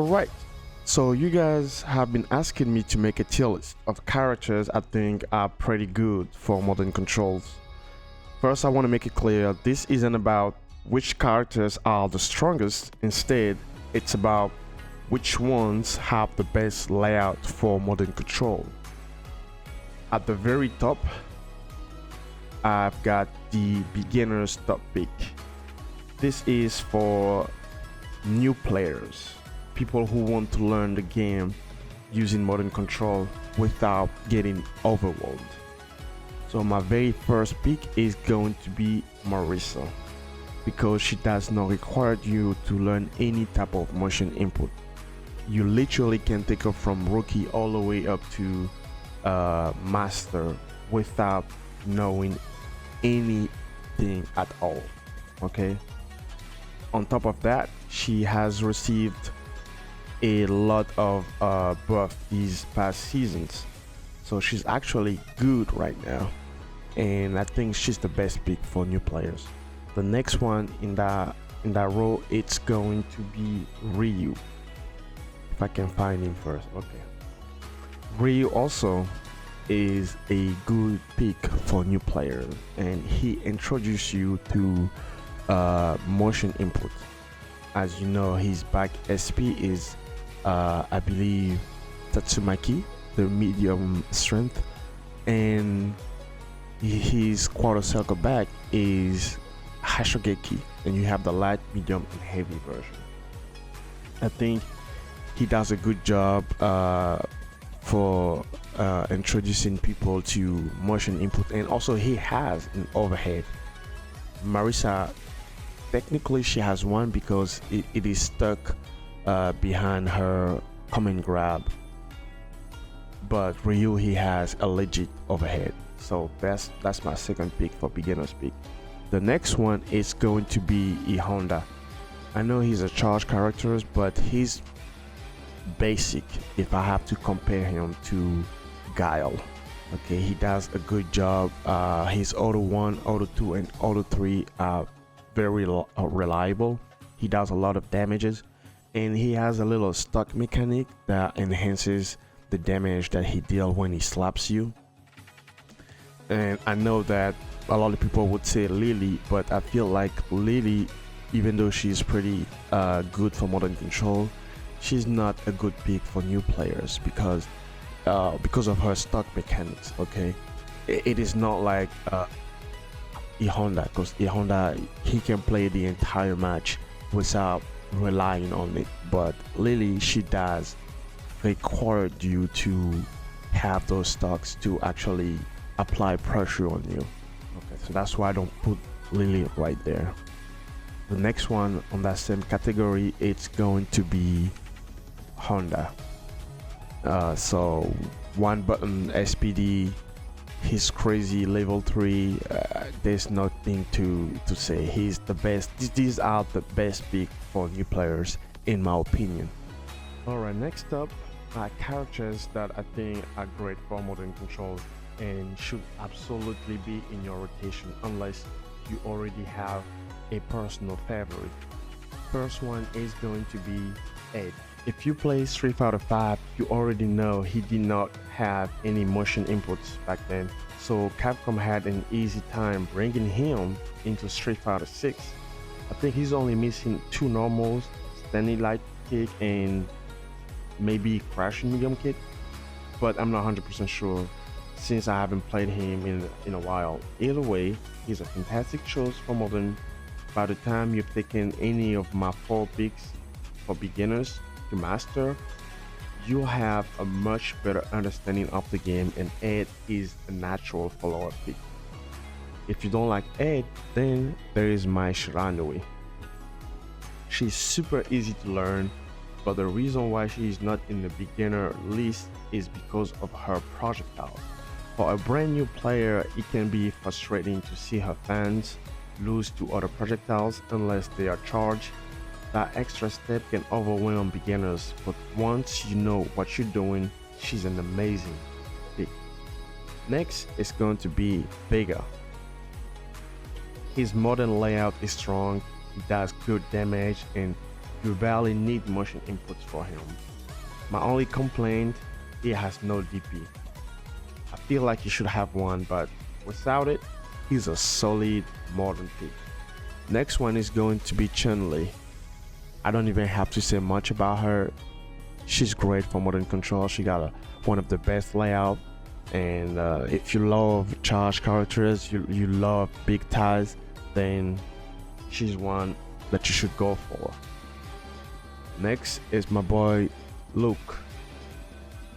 Alright, so you guys have been asking me to make a tier list of characters I think are pretty good for modern controls. First, I want to make it clear this isn't about which characters are the strongest, instead, it's about which ones have the best layout for modern control. At the very top, I've got the beginner's top pick. This is for new players, people who want to learn the game using modern control without getting overwhelmed. So my very first pick is going to be Marisa, because she does not require you to learn any type of motion input. You literally can take her from rookie all the way up to master without knowing anything at all. Okay, on top of that, she has received a lot of buff these past seasons, so she's actually good right now, and I think she's the best pick for new players. The next one in that row, it's going to be Ryu. If I can find him first. Okay, Ryu also is a good pick for new players, and he introduces you to motion input. As you know, his back SP is I believe Tatsumaki, the medium strength, and his quarter circle back is Hashogeki, and you have the light, medium, and heavy version. I think he does a good job for introducing people to motion input, and also he has an overhead. Marisa, technically she has one because it is stuck behind her command grab, but Ryu, he has a legit overhead, so that's my second pick for beginner's pick. The next one is going to be E Honda. I know he's a charge character, but he's basic if I have to compare him to Guile. Okay, he does a good job. His auto 1, auto 2, and auto 3 are very reliable. He does a lot of damages, and he has a little stuck mechanic that enhances the damage that he deals when he slaps you. And I know that a lot of people would say Lily, but I feel like Lily, even though she's pretty good for modern control, she's not a good pick for new players because of her stuck mechanics. Okay, it is not like E Honda, because E Honda, he can play the entire match without relying on it, but Lily, she does require you to have those stocks to actually apply pressure on you. Okay, so that's why I don't put Lily right there. The next one on that same category, it's going to be Honda. So one button SPD, he's crazy, level 3. There's nothing to say. He's the best. These are the best pick for new players, in my opinion. Alright, next up are characters that I think are great for modern controls and should absolutely be in your rotation unless you already have a personal favorite. First one is going to be Ed. If you play Street Fighter V, you already know he did not have any motion inputs back then, so Capcom had an easy time bringing him into Street Fighter 6. I think he's only missing 2 normals, standing light kick and maybe crashing medium kick, but I'm not 100% sure since I haven't played him in a while. Either way, he's a fantastic choice for modern. By the time you've taken any of my 4 picks for beginners to master, you'll have a much better understanding of the game, and Ed is a natural follower pick. If you don't like Ed, then there is Mai Shiranui. She's super easy to learn, but the reason why she is not in the beginner list is because of her projectile. For a brand new player, it can be frustrating to see her fans lose to other projectiles unless they are charged. That extra step can overwhelm beginners, but once you know what you're doing, she's an amazing pick. Next is going to be Vega. His modern layout is strong, he does good damage, and You barely need motion inputs for him. My only complaint, he has no DP. I feel like he should have one, but without it, he's a solid modern pick. Next one is going to be Chun-Li. I don't even have to say much about her. She's great for modern control. She got one of the best layout, and if you love charge characters, you love big ties, then she's one that you should go for. Next is my boy Luke.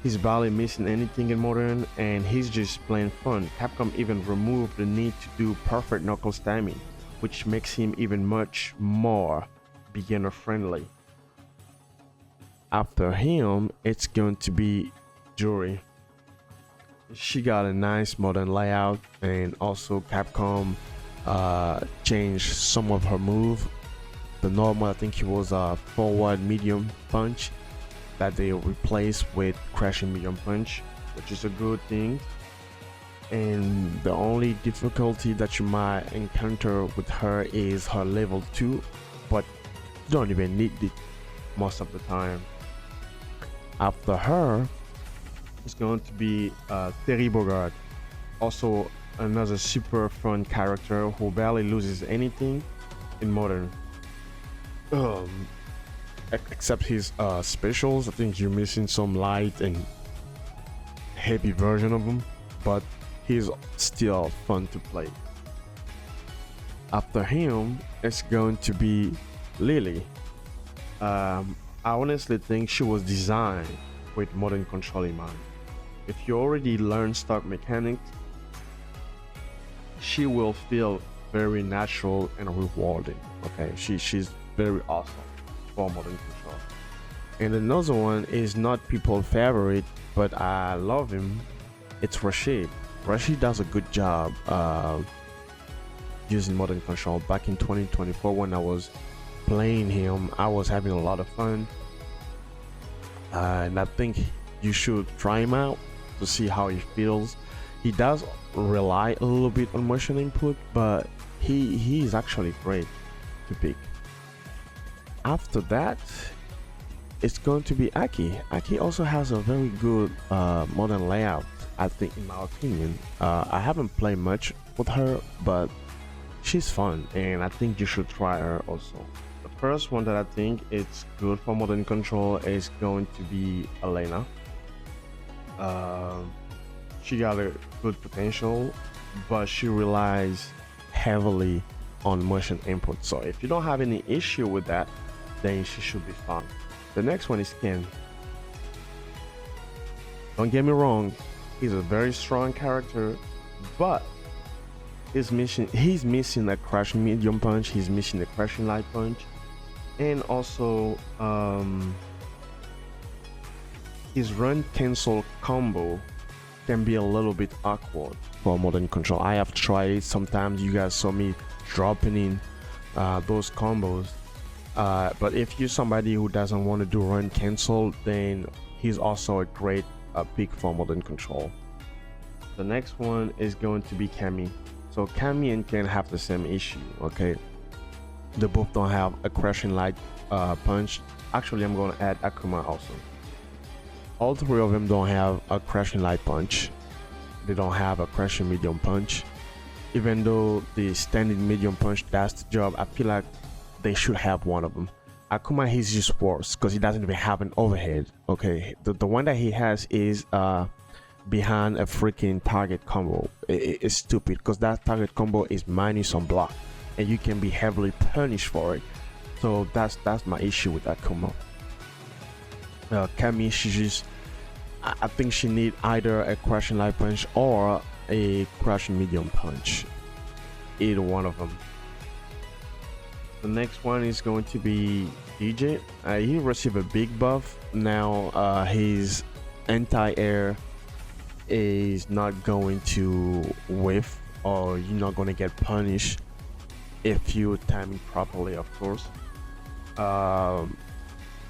He's barely missing anything in modern, and he's just plain fun. Capcom even removed the need to do perfect knuckles timing, which makes him even much more beginner friendly. After him, it's going to be Juri. She got a nice modern layout, and also Capcom changed some of her move. The normal, I think it was a forward medium punch that they replaced with crashing medium punch, which is a good thing. And the only difficulty that you might encounter with her is her level 2, but you don't even need it most of the time. After her, it's going to be Terry Bogard, also another super fun character who barely loses anything in modern. Except his specials. I think you're missing some light and heavy version of him, but he's still fun to play. After him, it's going to be Lily. I honestly think she was designed with modern control in mind. If you already learn stock mechanics, she will feel very natural and rewarding. Okay, she's very awesome for modern control. And another one is not people's favorite, but I love him. It's Rashid. Rashid does a good job using modern control. Back in 2024, when I was playing him, I was having a lot of fun, and I think you should try him out to see how he feels. He does rely a little bit on motion input, but he is actually great to pick. After that, it's going to be Aki. Aki also has a very good modern layout, I think, in my opinion. I haven't played much with her, but she's fun, and I think you should try her also. The first one that I think it's good for modern control is going to be Elena. She got a good potential, but she relies heavily on motion input. So if you don't have any issue with that, then she should be fine. The next one is Ken. Don't get me wrong, he's a very strong character, but he's missing a crashing medium punch, he's missing a crashing light punch, and also his run cancel combo can be a little bit awkward for modern control. I have tried it. Sometimes you guys saw me dropping in those combos, but if you're somebody who doesn't want to do run cancel, then he's also a great pick for modern control. The next one is going to be Cammy. So Cammy and Ken have the same issue. Okay, they both don't have a crashing light punch. Actually, I'm going to add Akuma also. All three of them don't have a crashing light punch. They don't have a crashing medium punch. Even though the standing medium punch does the job, I feel like they should have one of them. Akuma, he's just worse because he doesn't even have an overhead. Okay, the one that he has is behind a freaking target combo. It's stupid because that target combo is minus on block, and you can be heavily punished for it. So that's my issue with Akuma. Cammy, she just, I think she need either a crashing light punch or a crashing medium punch. Either one of them. The next one is going to be DJ. He received a big buff. Now his anti-air is not going to whiff, or you're not going to get punished if you time it properly, of course.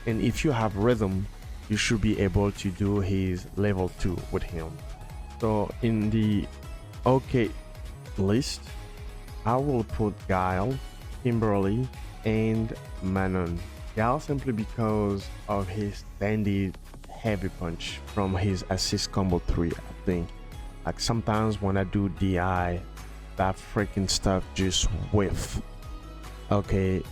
And if you have rhythm, you should be able to do his level 2 with him. So in the OK list, I will put Guile, Kimberly, and Manon. Yeah, simply because of his standard heavy punch from his assist combo 3, I think. Like sometimes when I do DI, that freaking stuff just whiff. Okay,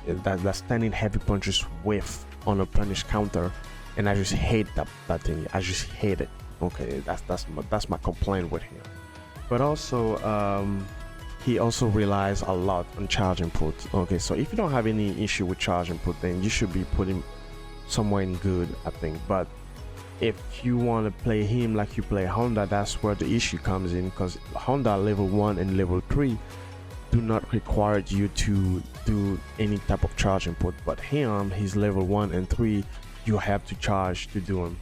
that standing heavy punch just whiff on a punish counter, and I just hate that thing. I just hate it. Okay, that's my complaint with him. But also, he also relies a lot on charge input. Okay, so if you don't have any issue with charge input, then you should be putting somewhere in good, I think. But if you want to play him like you play Honda, that's where the issue comes in, because Honda level 1 and level 3 do not require you to do any type of charge input, but him, he's level 1 and 3, you have to charge to do him.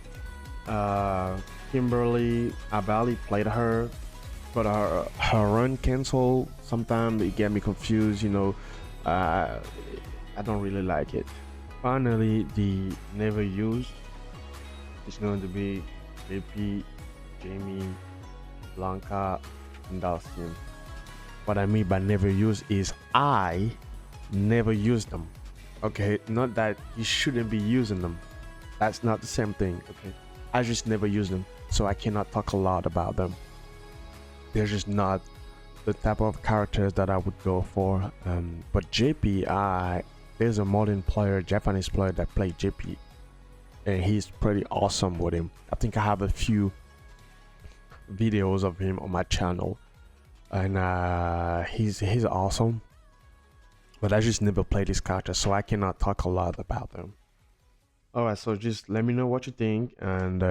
Kimberly, I barely played her, but her run cancel sometimes it get me confused, you know. I don't really like it. Finally, the never used is going to be JP, Jamie, Blanca, and Dustin. What I mean by never use is I never use them. Okay, not that you shouldn't be using them. That's not the same thing. Okay, I just never use them, so I cannot talk a lot about them. They're just not the type of characters that I would go for. But JP, there's a modern player, Japanese player that played JP, and he's pretty awesome with him. I think I have a few videos of him on my channel, and he's awesome. But I just never played this character, so I cannot talk a lot about them. Alright, so just let me know what you think, and